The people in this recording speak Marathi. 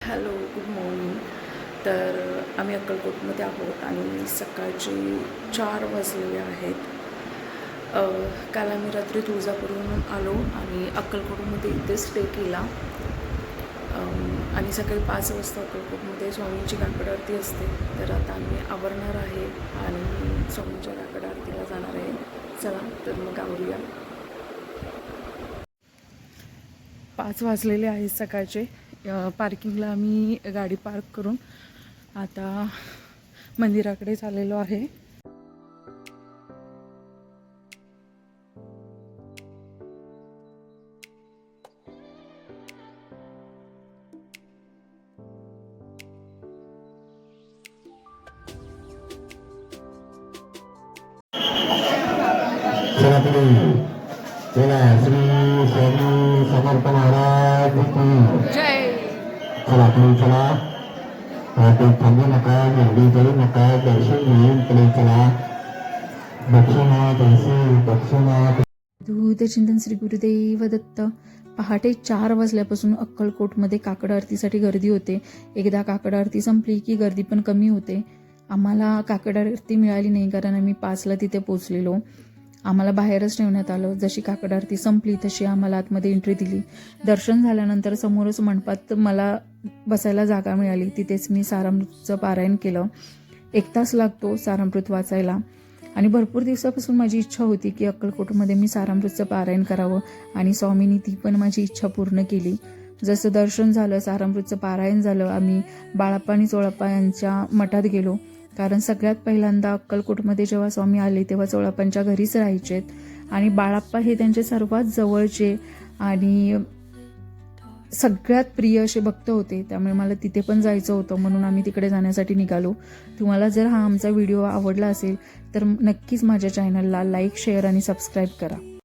Hello, good morning. तर आम्ही अक्कलकोटमध्ये आहोत आणि सकाळचे 4 वाजलेले आहेत. काल आम्ही रात्री तुळजापूरहून आलो आणि अक्कलकोटमध्ये इथे स्टे केला. आणि सकाळी 5 वाजता अक्कलकोटमध्ये स्वामींची काकड आरती असते. तर आता आम्ही आवरणार आहे आणि स्वामींच्या काकड आरतीला जाणार आहे. चला तर मग आवरूया. 5 वाजलेले आहेत सकाळचे. पार्किंगला आम्ही गाडी पार्क करून आता मंदिराकडे चाललेलो आहे. श्री स्वामी समर्थ महाराज की जय. चला थांबू नका, गर्दी करू नका, दर्शन घेऊन पुढे चला. दक्षिणा चिंतन श्री गुरुदेव दत्त. पहाटे 4 वाजल्यापासून अक्कलकोटमध्ये काकड आरतीसाठी गर्दी होते. एकदा काकड आरती संपली की गर्दी पण कमी होते. आम्हाला काकड आरती मिळाली नाही कारण आम्ही 5ला तिथे पोचलेलो. आम्हाला बाहेरच ठेवण्यात आलं. जशी काकड आरती संपली तशी आम्हाला आतमध्ये एंट्री दिली. दर्शन झाल्यानंतर समोरच मंडपात मला बसायला जागा मिळाली. तिथेच मी सारामृतचं पारायण केलं. 1 तास लागतो सारामृत वाचायला आणि भरपूर दिवसापासून माझी इच्छा होती की अक्कलकोटमध्ये मी सारामृतचं पारायण करावं आणि स्वामींनी ती पण माझी इच्छा पूर्ण केली. जसं दर्शन झालं, सारामृतचं पारायण झालं, आम्ही बाळाप्पा आणि चोळाप्पा यांच्या मठात गेलो. कारण सगळ्यात पहिल्यांदा अक्कलकोटमध्ये जेव्हा स्वामी आले तेव्हा चोळाप्पांच्या घरीच राहायचेत आणि बाळाप्पा हे त्यांचे सर्वात जवळचे आणि सगळ्यात प्रिय असे भक्त होते. त्यामुळे मला तिथे पण जायचं होतं, म्हणून आम्ही तिकडे जाण्यासाठी निघालो. तुम्हाला जर हा आमचा व्हिडिओ आवडला असेल तर नक्कीच माझ्या चॅनलला लाईक, शेअर आणि सबस्क्राईब करा.